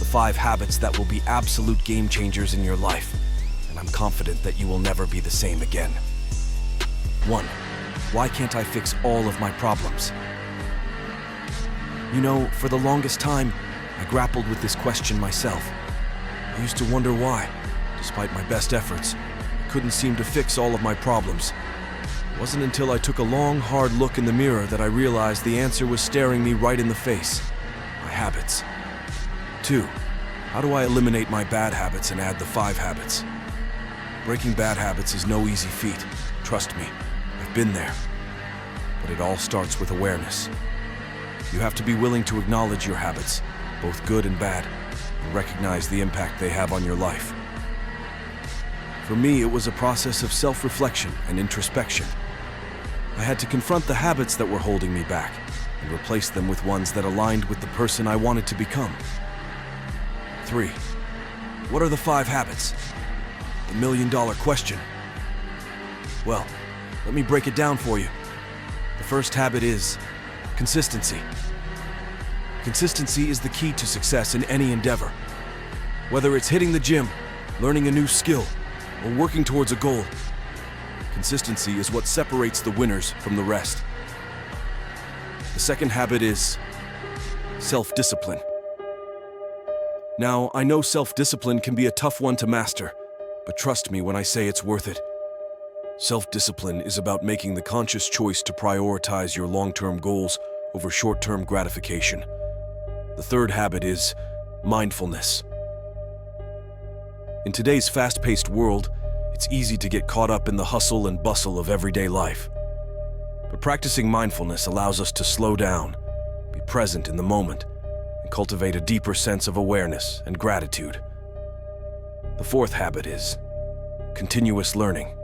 5 habits that will be absolute game changers in your life, and I'm confident that you will never be the same again. 1. Why can't I fix all of my problems? You know, for the longest time, I grappled with this question myself. I used to wonder why, despite my best efforts, I couldn't seem to fix all of my problems. It wasn't until I took a long, hard look in the mirror that I realized the answer was staring me right in the face: my habits. 2. How do I eliminate my bad habits and add the 5 habits? Breaking bad habits is no easy feat. Trust me, I've been there. But it all starts with awareness. You have to be willing to acknowledge your habits, both good and bad, and recognize the impact they have on your life. For me, it was a process of self-reflection and introspection. I had to confront the habits that were holding me back and replace them with ones that aligned with the person I wanted to become. 3. What are the 5 habits? The million-dollar question. Well, let me break it down for you. The first habit is consistency. Consistency is the key to success in any endeavor. Whether it's hitting the gym, learning a new skill, or working towards a goal, consistency is what separates the winners from the rest. The second habit is self-discipline. Now, I know self-discipline can be a tough one to master, but trust me when I say it's worth it. Self-discipline is about making the conscious choice to prioritize your long-term goals over short-term gratification. The third habit is mindfulness. In today's fast-paced world, it's easy to get caught up in the hustle and bustle of everyday life. But practicing mindfulness allows us to slow down, be present in the moment, and cultivate a deeper sense of awareness and gratitude. The fourth habit is continuous learning.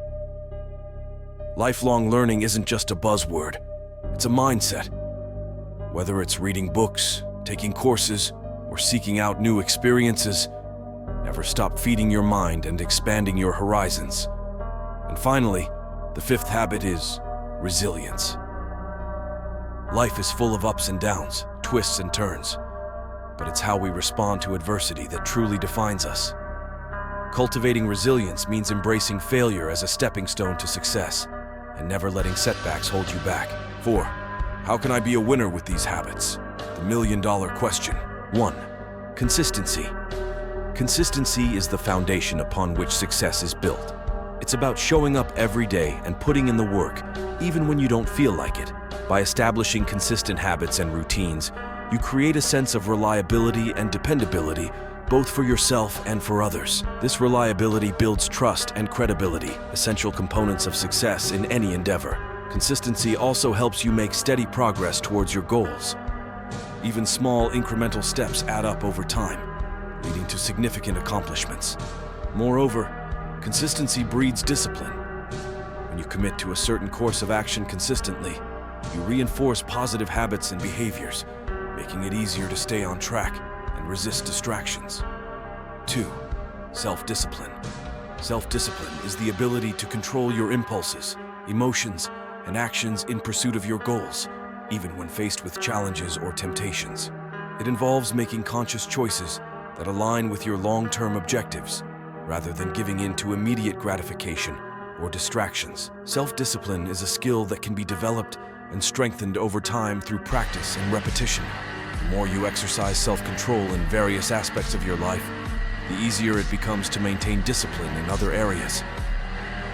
Lifelong learning isn't just a buzzword, it's a mindset. Whether it's reading books, taking courses, or seeking out new experiences, never stop feeding your mind and expanding your horizons. And finally, the fifth habit is resilience. Life is full of ups and downs, twists and turns, but it's how we respond to adversity that truly defines us. Cultivating resilience means embracing failure as a stepping stone to success and never letting setbacks hold you back. 4. How can I be a winner with these habits? The million-dollar question. 1. Consistency. Consistency is the foundation upon which success is built. It's about showing up every day and putting in the work, even when you don't feel like it. By establishing consistent habits and routines, you create a sense of reliability and dependability, both for yourself and for others. This reliability builds trust and credibility, essential components of success in any endeavor. Consistency also helps you make steady progress towards your goals. Even small, incremental steps add up over time, leading to significant accomplishments. Moreover, consistency breeds discipline. When you commit to a certain course of action consistently, you reinforce positive habits and behaviors, making it easier to stay on track and resist distractions. 2. Self-discipline. Self-discipline is the ability to control your impulses, emotions, and actions in pursuit of your goals, even when faced with challenges or temptations. It involves making conscious choices that align with your long-term objectives, rather than giving in to immediate gratification or distractions. Self-discipline is a skill that can be developed and strengthened over time through practice and repetition. The more you exercise self-control in various aspects of your life, the easier it becomes to maintain discipline in other areas.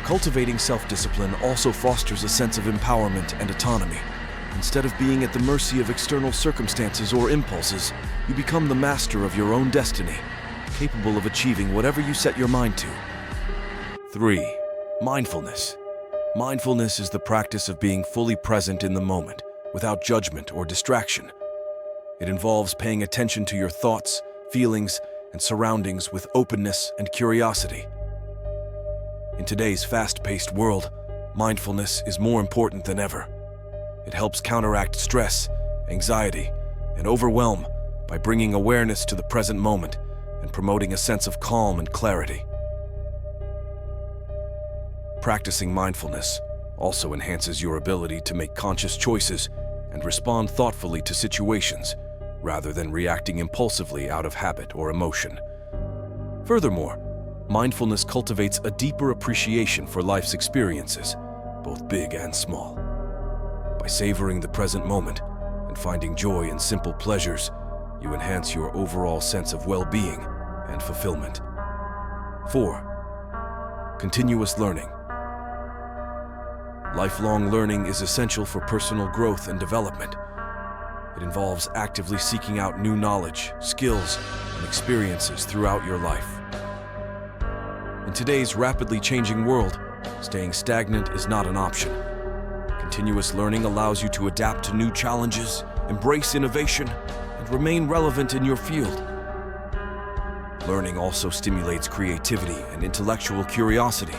Cultivating self-discipline also fosters a sense of empowerment and autonomy. Instead of being at the mercy of external circumstances or impulses, you become the master of your own destiny, capable of achieving whatever you set your mind to. 3. Mindfulness. Mindfulness is the practice of being fully present in the moment, without judgment or distraction. It involves paying attention to your thoughts, feelings, and surroundings with openness and curiosity. In today's fast-paced world, mindfulness is more important than ever. It helps counteract stress, anxiety, and overwhelm by bringing awareness to the present moment and promoting a sense of calm and clarity. Practicing mindfulness also enhances your ability to make conscious choices and respond thoughtfully to situations, rather than reacting impulsively out of habit or emotion. Furthermore, mindfulness cultivates a deeper appreciation for life's experiences, both big and small. By savoring the present moment and finding joy in simple pleasures, you enhance your overall sense of well-being and fulfillment. 4. Continuous learning. Lifelong learning is essential for personal growth and development. It involves actively seeking out new knowledge, skills, and experiences throughout your life. In today's rapidly changing world, staying stagnant is not an option. Continuous learning allows you to adapt to new challenges, embrace innovation, and remain relevant in your field. Learning also stimulates creativity and intellectual curiosity.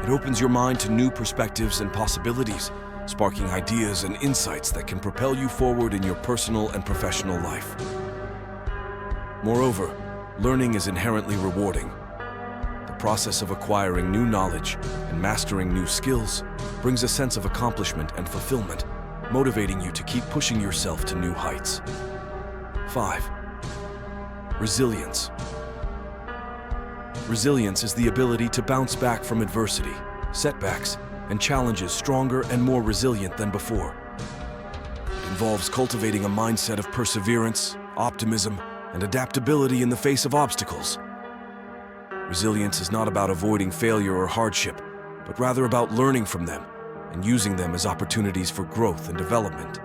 It opens your mind to new perspectives and possibilities, sparking ideas and insights that can propel you forward in your personal and professional life. Moreover, learning is inherently rewarding. The process of acquiring new knowledge and mastering new skills brings a sense of accomplishment and fulfillment, motivating you to keep pushing yourself to new heights. 5. Resilience. Resilience is the ability to bounce back from adversity, setbacks, and challenges stronger and more resilient than before. It involves cultivating a mindset of perseverance, optimism, and adaptability in the face of obstacles. Resilience is not about avoiding failure or hardship, but rather about learning from them and using them as opportunities for growth and development.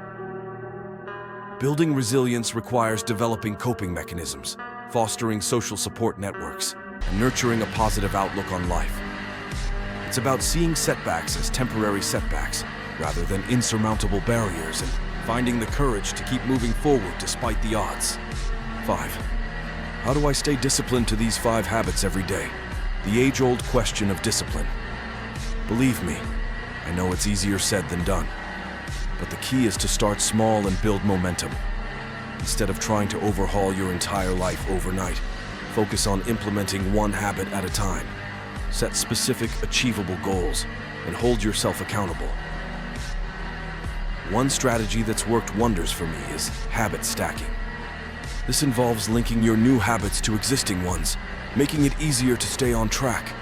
Building resilience requires developing coping mechanisms, fostering social support networks, and nurturing a positive outlook on life. It's about seeing setbacks as temporary setbacks rather than insurmountable barriers and finding the courage to keep moving forward despite the odds. 5. How do I stay disciplined to these 5 habits every day? The age-old question of discipline. Believe me, I know it's easier said than done, but the key is to start small and build momentum. Instead of trying to overhaul your entire life overnight, focus on implementing one habit at a time. Set specific, achievable goals and hold yourself accountable. One strategy that's worked wonders for me is habit stacking. This involves linking your new habits to existing ones, making it easier to stay on track.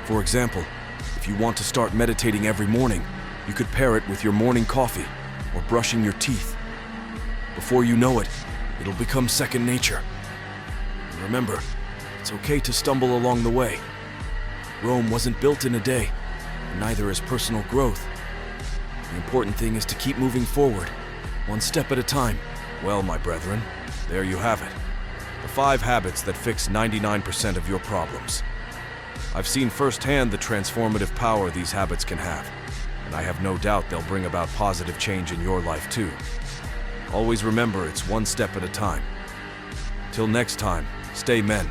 For example, if you want to start meditating every morning, you could pair it with your morning coffee or brushing your teeth. Before you know it, it'll become second nature. And remember, it's okay to stumble along the way. Rome wasn't built in a day, and neither is personal growth. The important thing is to keep moving forward, one step at a time. Well, my brethren, there you have it. The 5 habits that fix 99% of your problems. I've seen firsthand the transformative power these habits can have, and I have no doubt they'll bring about positive change in your life too. Always remember, it's one step at a time. Till next time, stay men.